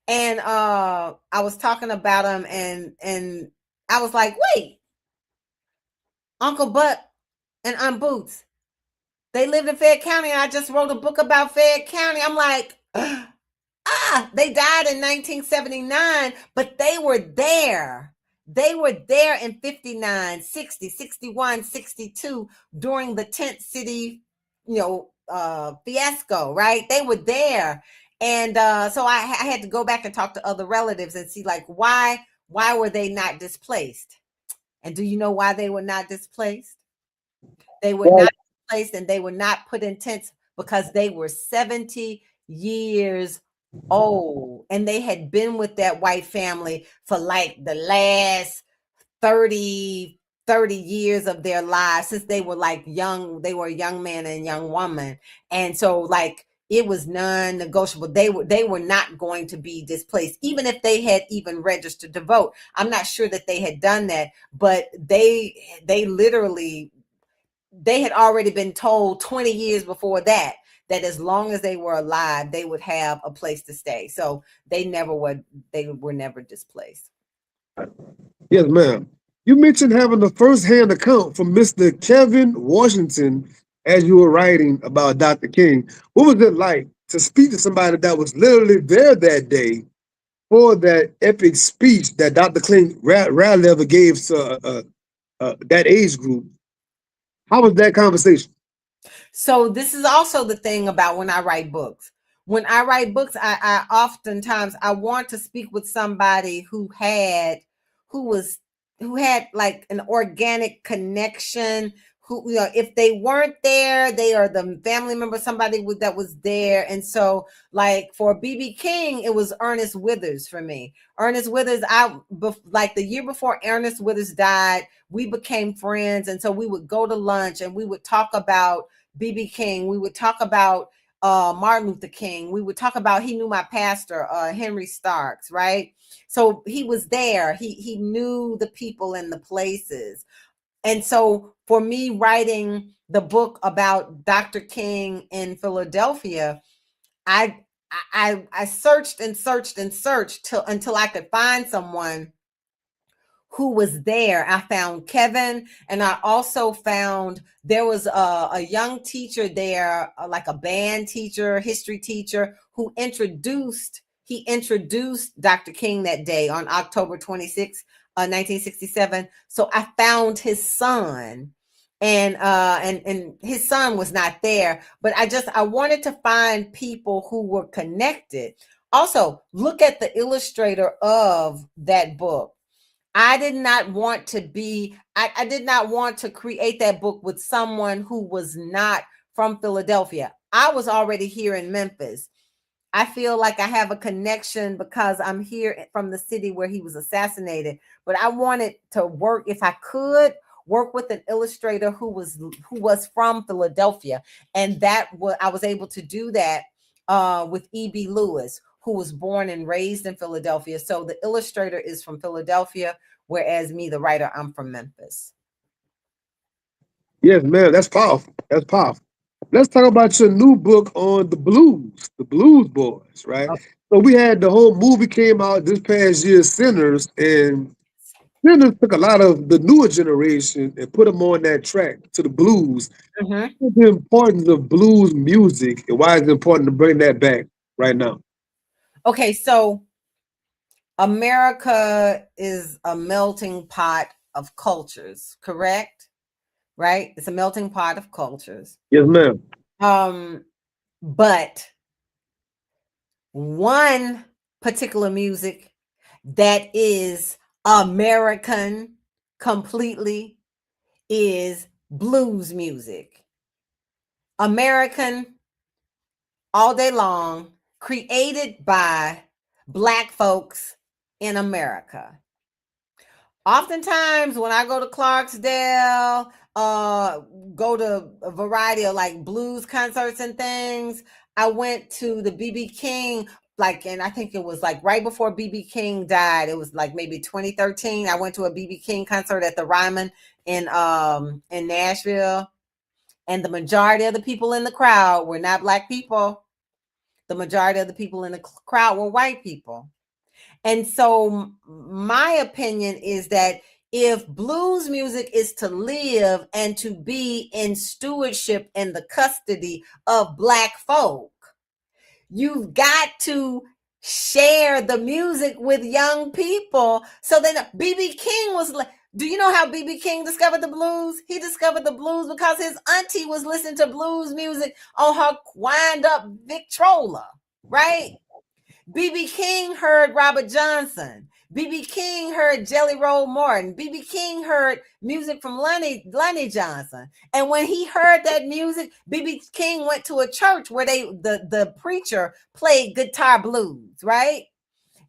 And I was talking about them and I was like, wait, Uncle Buck and Aunt Boots, they lived in Fayette County. And I just wrote a book about Fayette County. I'm like, they died in 1979, but they were there. They were there in 59, 60, 61, 62 during the Tent City, fiasco, right? They were there. And so I had to go back and talk to other relatives and see like why were they not displaced? And do you know why they were not displaced? They were Well, not displaced and they were not put in tents because they were 70 years old and they had been with that white family for like the last 30 years of their lives since they were like young. They were a young man and young woman. And so like it was non-negotiable. They were not going to be displaced, even if they had even registered to vote. I'm not sure that they had done that, but they literally they had already been told 20 years before that as long as they were alive, they would have a place to stay. So they were never displaced. yes, ma'am. You mentioned having a first-hand account from Mr. Kevin Washington as you were writing about Dr. King. What was it like to speak to somebody that was literally there that day for that epic speech that Dr. King rarely gave to that age group? How was that conversation? So this is also the thing about when I write books. When I write books, I oftentimes I want to speak with somebody who was who had like an organic connection. Who, if they weren't there, they are the family member, somebody that was there. And so, like for BB King, it was Ernest Withers for me. Ernest Withers, like the year before Ernest Withers died, we became friends, and so we would go to lunch and we would talk about BB King. We would talk about Martin Luther King. We would talk about, he knew my pastor, Henry Starks, right? So he was there. He knew the people and the places. And so for me writing the book about Dr. King in Philadelphia, I I searched and searched and searched till until I could find someone who was there. I found Kevin, and I also found there was a young teacher there, like a band teacher, history teacher, who introduced Dr. King that day on October 26th, 1967. So I found his son, and his son was not there, but I wanted to find people who were connected. Also, look at the illustrator of that book. I did not want to be, I did not want to create that book with someone who was not from Philadelphia. I was already here in Memphis. I feel like I have a connection because I'm here from the city where he was assassinated. But I wanted to work, if I could, work with an illustrator who was from Philadelphia, and I was able to do that with E.B. Lewis, who was born and raised in Philadelphia. So the illustrator is from Philadelphia, whereas me, the writer, I'm from Memphis. Yes, man, that's powerful. That's powerful. Let's talk about your new book on the Blues Boys, right? So we had the whole movie came out this past year, Sinners, and Sinners took a lot of the newer generation and put them on that track to the blues. Mhm. What's the importance of blues music and why is it important to bring that back right now? Okay, so America is a melting pot of cultures, correct? Right? It's a melting pot of cultures. Yes, ma'am. Um, but one particular music that is American completely is blues music. American all day long, created by Black folks in America. Oftentimes when I go to Clarksdale, go to a variety of like blues concerts and things, I went to the BB King, like, and I think it was like right before BB King died. It was like maybe 2013. I went to a BB King concert at the Ryman in Nashville, and the majority of the people in the crowd were not Black people. The majority of the people in the crowd were white people. And so my opinion is that if blues music is to live and to be in stewardship and the custody of Black folk, you've got to share the music with young people. So then BB King was like, do you know how BB King discovered the blues? He discovered the blues because his auntie was listening to blues music on her wind up Victrola, right? BB King heard Robert Johnson. BB King heard Jelly Roll Morton. BB King heard music from Lonnie Johnson. And when he heard that music, BB King went to a church where the preacher played guitar blues, right?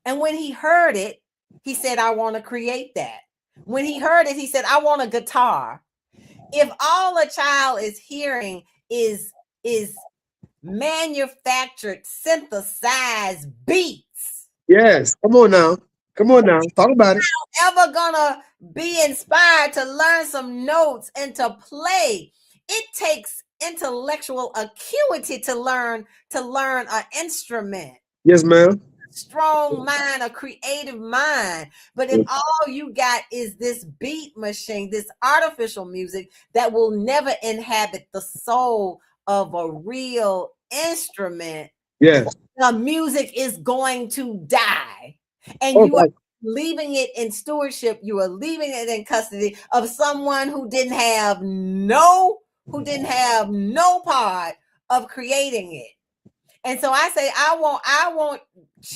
And when he heard it, he said, I want to create that. When he heard it, he said, I want a guitar. If all a child is hearing is manufactured, synthesized beats, Yes. Come on now. Come on now. Talk about it. ever gonna be inspired to learn some notes and to play. It takes intellectual acuity to learn an instrument. Yes, ma'am. Strong mind, a creative mind. But if all you got is this beat machine, this artificial music that will never inhabit the soul of a real instrument, Yes. the music is going to die. And Oh, you are leaving it in stewardship, you are leaving it in custody of someone who didn't have no part of creating it. And so I say, I want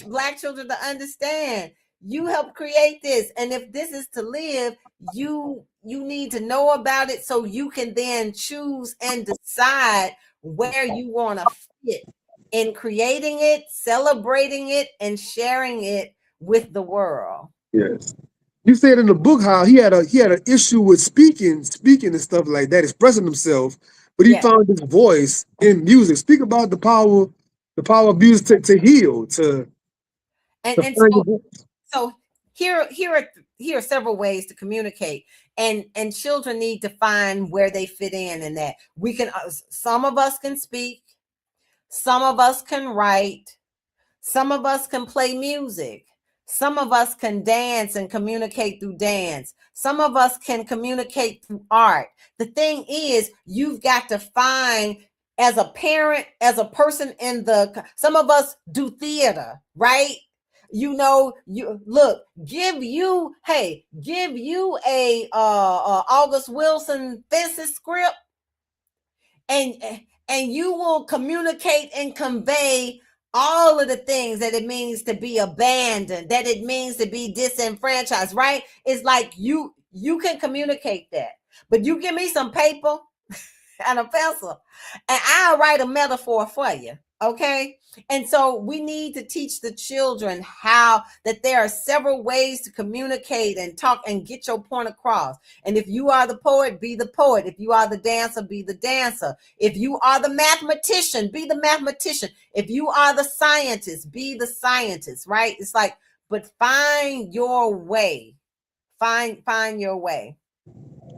Black children to understand, you helped create this, and if this is to live, you need to know about it so you can then choose and decide where you want to fit in creating it, celebrating it, and sharing it with the world. yes. You said in the book how he had an issue with speaking and stuff like that, expressing himself but he Yeah. found his voice in music. Speak about the power of music to heal, And to and find your so voice. so here are several ways to communicate, and children need to find where they fit in that. We can some of us can speak, some of us can write, some of us can play music. Some of us can dance and communicate through dance. Some of us can communicate through art. The thing is, you've got to find, as a parent, as a person in the, some of us do theater, right? You look, give you a August Wilson fences script, and and you will communicate and convey all of the things that it means to be abandoned, that it means to be disenfranchised, right? It's like you can communicate that. But you give me some paper and a pencil, and I'll write a metaphor for you. Okay. And so we need to teach the children how that there are several ways to communicate and talk and get your point across. And if you are the poet, be the poet. If you are the dancer, be the dancer. If you are the mathematician, be the mathematician. If you are the scientist, be the scientist, right? It's like, but find your way. Find your way.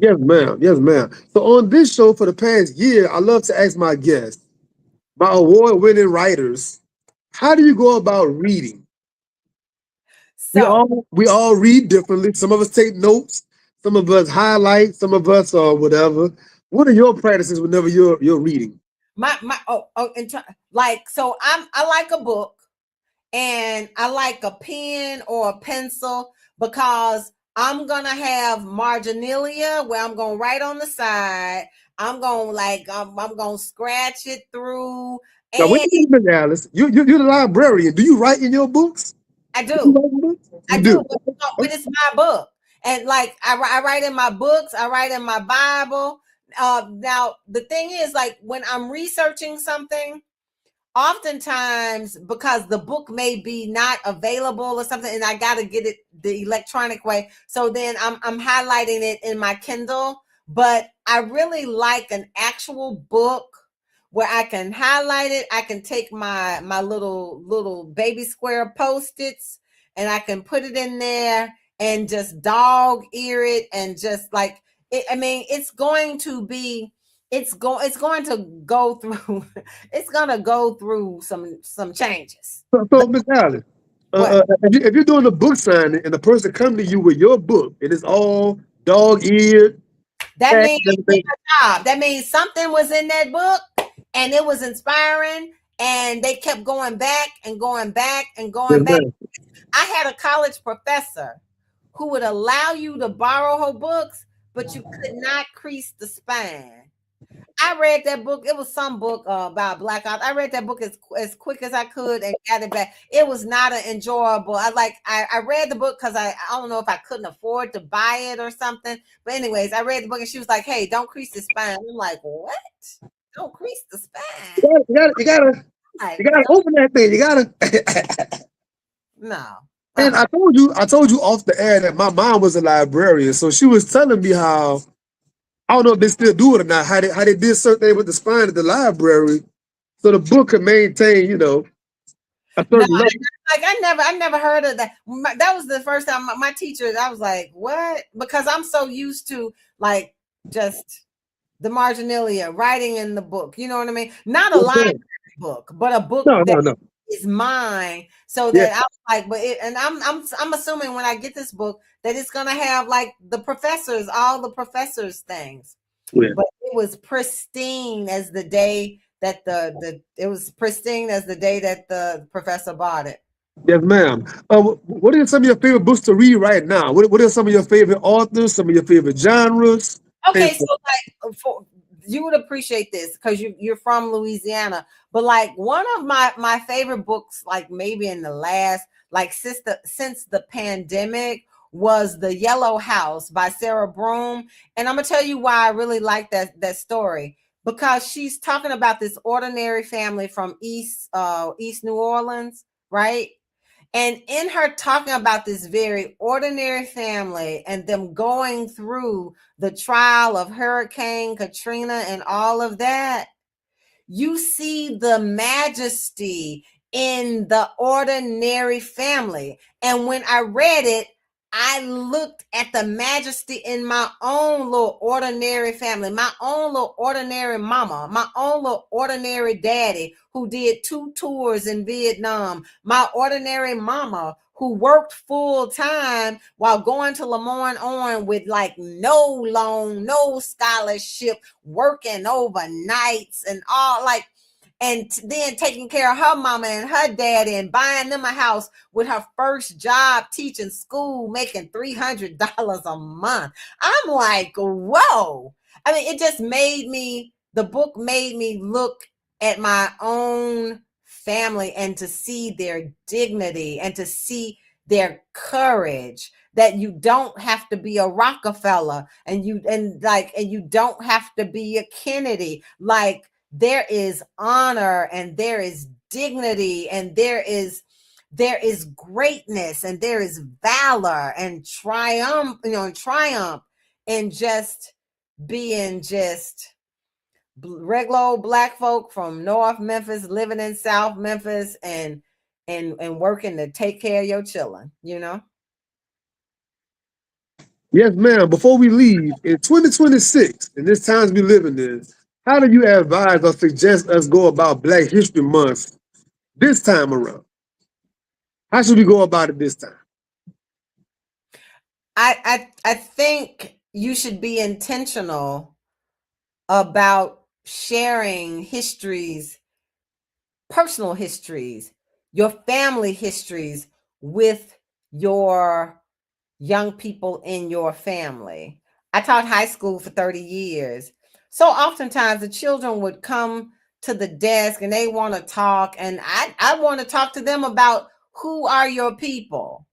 Yes, ma'am. Yes, ma'am. So on this show for the past year, I love to ask my guests, my award-winning writers, how do you go about reading? So We all read differently. Some of us take notes, some of us highlight, some of us whatever. What are your practices whenever you're reading? my like, so I like a book, and I like a pen or a pencil, because I'm gonna have marginalia where I'm gonna write on the side. I'm gonna I'm gonna scratch it through, Now, wait and a minute, Miss Alice. You're the librarian. Do you write in your books? I Do you do, write in books? I You do, do. but it's my book, and like I write in my books, I write in my Bible. Now the thing is, like when I'm researching something, oftentimes because the book may be not available or something, and I got to get it the electronic way, so then I'm highlighting it in my Kindle. But I really like an actual book where I can highlight it. I can take my little baby square post-its, and I can put it in there and just dog ear it, and just like it, I mean, it's going to go through it's gonna go through some changes. So Miss Alice, What? if you're doing a book signing and the person come to you with your book and it's all dog-eared, That tagged means and they did everything, a job. That means something was in that book, and it was inspiring, and they kept going back and going back and yes, going back. ma'am. I had a college professor who would allow you to borrow her books, but you could not crease the spine. I read that book. It was some book about blackouts. I read that book as quick as I could and got it back. It was not an enjoyable. I read the book because I don't know if I couldn't afford to buy it or something. But anyways, I read the book, and she was like, "Hey, don't crease the spine." I'm like, "What? Don't crease the spine?" You Like, gotta open that thing. You gotta. no. And Uh-uh. I told you off the air that my mom was a librarian, so she was telling me how I don't know if they still do it or not. How they did certain things with the spine at the library, so the book could maintain, a No, certain level. I never heard of that. That was the first time my teacher. I was like, "What?" Because I'm so used to like just the marginalia, writing in the book. You know what I mean? Not a Yes, library ma'am. book, but a book No, that no, no. is mine. So Yeah, that I was like, but it, and I'm assuming when I get this book that it's gonna have like the professors, all the professors' things. yeah. But it was pristine as the day that the it was pristine as the day that the professor bought it. Yes, ma'am. What are some of your favorite books to read right now? What are some of your favorite authors? Some of your favorite genres? Okay, Favorite- so like for you would appreciate this because you're from Louisiana, but like one of my favorite books, like maybe in the last like since the pandemic, was The Yellow House by Sarah Broom, and I'm gonna tell you why I really like that story, because she's talking about this ordinary family from East New Orleans, right? And in her talking about this very ordinary family and them going through the trial of Hurricane Katrina and all of that, you see the majesty in the ordinary family. And when I read it, I looked at the majesty in my own little ordinary family, my own little ordinary mama, my own little ordinary daddy who did 2 tours in Vietnam, my ordinary mama who worked full time while going to Lemoyne on with like no loan, no scholarship, working overnights and all, like, and then taking care of her mama and her daddy and buying them a house with her first job teaching school, making $300 a month. I'm like, whoa. I mean, it just made me, the book made me look at my own family and to see their dignity and to see their courage, that you don't have to be a Rockefeller and you don't have to be a Kennedy. Like, there is honor and there is dignity and there is greatness and there is valor and triumph, triumph in just being just regular old black folk from North Memphis living in South Memphis and working to take care of your children, Yes, ma'am. Before we leave, in 2026, in this times we live in, how do you advise or suggest us go about Black History Month this time around? How should we go about it this time? I think you should be intentional about sharing histories, personal histories, your family histories with your young people in your family. I taught high school for 30 years. So oftentimes the children would come to the desk and they want to talk, and I want to talk to them about who are your people?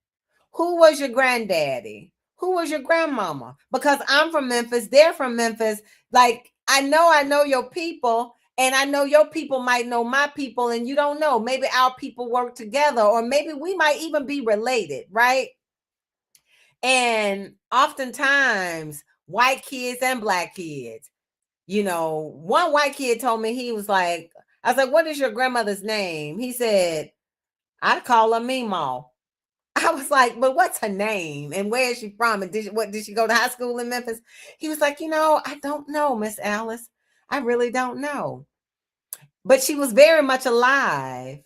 Who was your granddaddy? Who was your grandmama? Because I'm from Memphis, they're from Memphis. Like, I know your people, and I know your people might know my people, and you don't know. Maybe our people work together, or maybe we might even be related, right? And oftentimes, white kids and black kids, one white kid told me, he was like, I was like, what is your grandmother's name? He said, I'd call her Meemaw. I was like, but what's her name and where is she from? And did she go to high school in Memphis? He was like, I don't know, Miss Alice. I really don't know. But she was very much alive.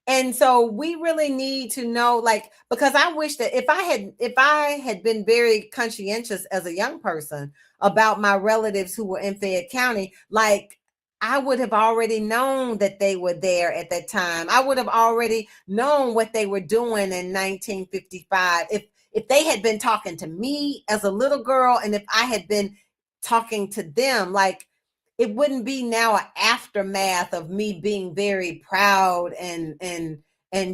And so we really need to know, like, because I wish that if I had been very conscientious as a young person about my relatives who were in Fayette County, like, I would have already known that they were there at that time. I would have already known what they were doing in 1955 if they had been talking to me as a little girl, and if I had been talking to them. Like, it wouldn't be now an aftermath of me being very proud and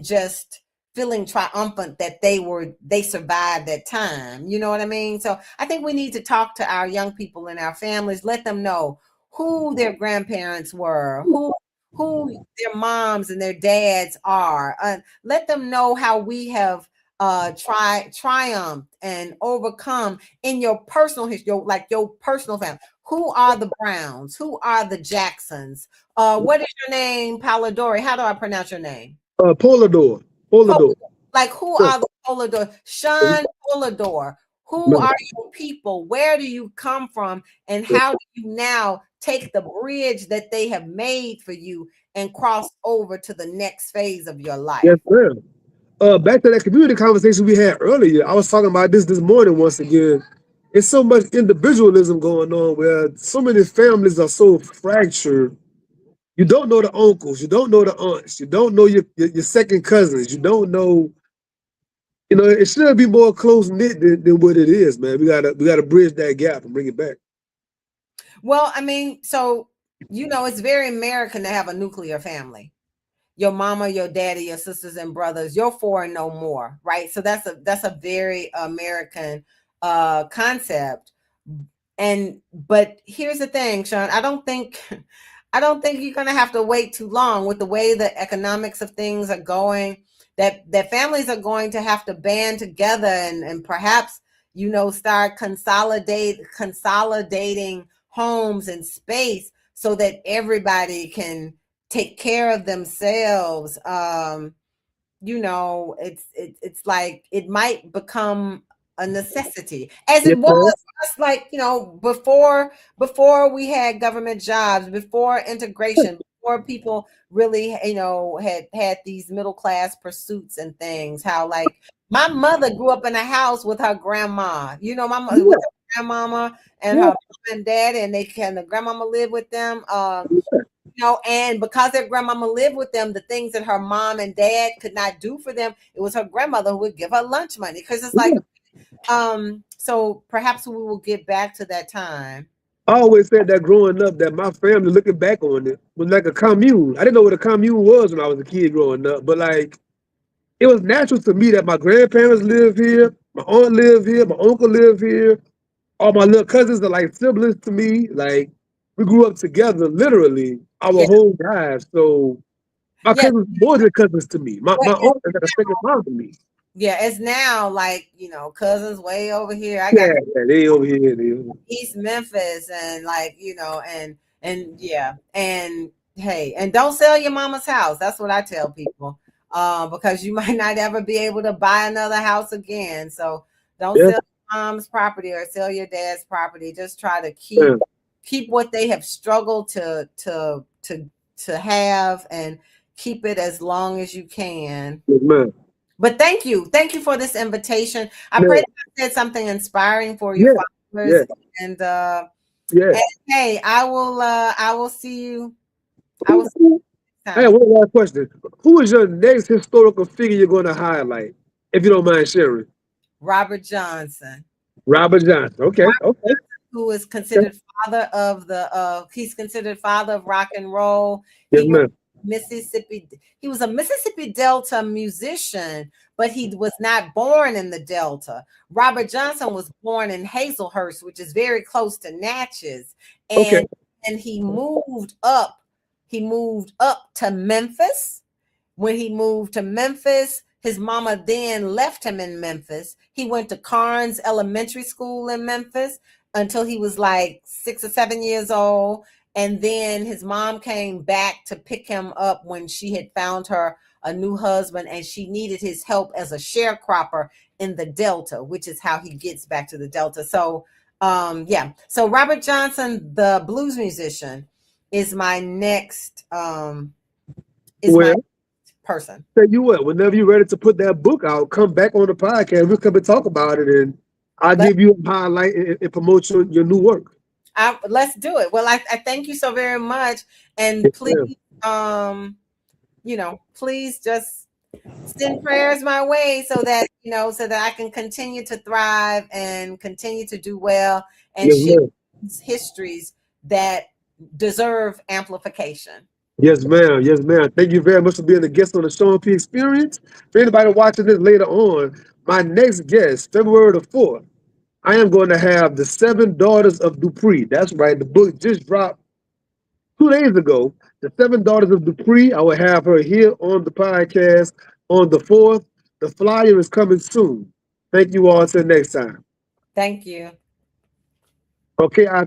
just feeling triumphant that they survived that time. You know what I mean? So I think we need to talk to our young people and our families, let them know who their grandparents were, who their moms and their dads are. Let them know how we have triumphed and overcome in your personal history, like your personal family. Who are the Browns? Who are the Jacksons? What is your name, Polidori? How do I pronounce your name? Polador. Polador. Like, who are the Polidor? Sean Polidor. Who are your people? Where do you come from? And how do you now take the bridge that they have made for you and cross over to the next phase of your life? Yes, ma'am. Back to that community conversation we had earlier, I was talking about this morning once again. It's so much individualism going on where so many families are so fractured. You don't know the uncles, you don't know the aunts, you don't know your second cousins, you don't know. It should be more close knit than what it is, man. We gotta bridge that gap and bring it back. Well, I mean, so it's very American to have a nuclear family. Your mama, your daddy, your sisters and brothers, your four and no more, right? So that's a very American concept. But here's the thing, Sean, I don't think you're gonna have to wait too long with the way the economics of things are going. that families are going to have to band together and perhaps, start consolidating homes and space so that everybody can take care of themselves. It's like it might become a necessity, as it Yes, was ma'am. for us, like, before we had government jobs, before integration, before people really, had these middle class pursuits and things. How, like, my mother grew up in a house with her grandma, my mother with Yeah, her grandmama and her yeah, mom and dad, and they can the grandmama live with them. And because their grandmama lived with them, the things that her mom and dad could not do for them, it was her grandmother who would give her lunch money. Because it's like, yeah. so perhaps we will get back to that time. I always said that growing up, that my family, looking back on it, was like a commune. I didn't know what a commune was when I was a kid growing up, but like it was natural to me that my grandparents live here, my aunt live here, my uncle live here, all my little cousins are like siblings to me. Like we grew up together, literally our Yeah, whole lives. So my yeah, cousins more than cousins to me. My but aunt is like a second mom to me. yeah. It's now like, cousins way over here. I Yeah, got yeah, they over here. They over here. East Memphis, and, like, and yeah, and hey, and don't sell your mama's house. That's what I tell people, because you might not ever be able to buy another house again. So don't Yeah, sell your mom's property or sell your dad's property. Just try to yeah. keep what they have struggled to have, and keep it as long as you can. Yes, ma'am. But thank you for this invitation. I pray Yeah, that I said something inspiring for your yeah, followers. yeah, And yeah. hey, I will see you. I will see you next I time. have one last question. Who is your next historical figure you're going to highlight, if you don't mind sharing? Robert Johnson, Robert Johnson. Okay, okay, who is okay. considered father of the he's considered father of rock and roll. Yes, He was ma'am. Mississippi he was a Mississippi Delta musician, but he was not born in the Delta. Robert Johnson was born in Hazelhurst, which is very close to Natchez, Okay, and he moved up to Memphis. When he moved to Memphis, his mama then left him in Memphis. He went to Carnes Elementary School in Memphis until he was like 6 or 7 years old. And then his mom came back to pick him up when she had found her a new husband, and she needed his help as a sharecropper in the Delta, which is how he gets back to the Delta. So, yeah. So Robert Johnson, the blues musician, is my next is my well, person. tell you what, whenever you're ready to put that book out, come back on the podcast. We'll come and talk about it, and I'll Let give you a highlight and promote your new work. let's do it. Well, I thank you so very much, and Yes, please, ma'am. please just send prayers my way so that I can continue to thrive and continue to do well and Yes, share ma'am. these histories that deserve amplification. Yes, ma'am. Yes, ma'am. Thank you very much for being a guest on the Sean P Experience. For anybody watching this later on, my next guest, February the 4th, I am going to have the Seven Daughters of Dupree. That's right. The book just dropped 2 days ago. The Seven Daughters of Dupree. I will have her here on the podcast on the 4th. The flyer is coming soon. Thank you all. Till next time. Thank you. Okay, I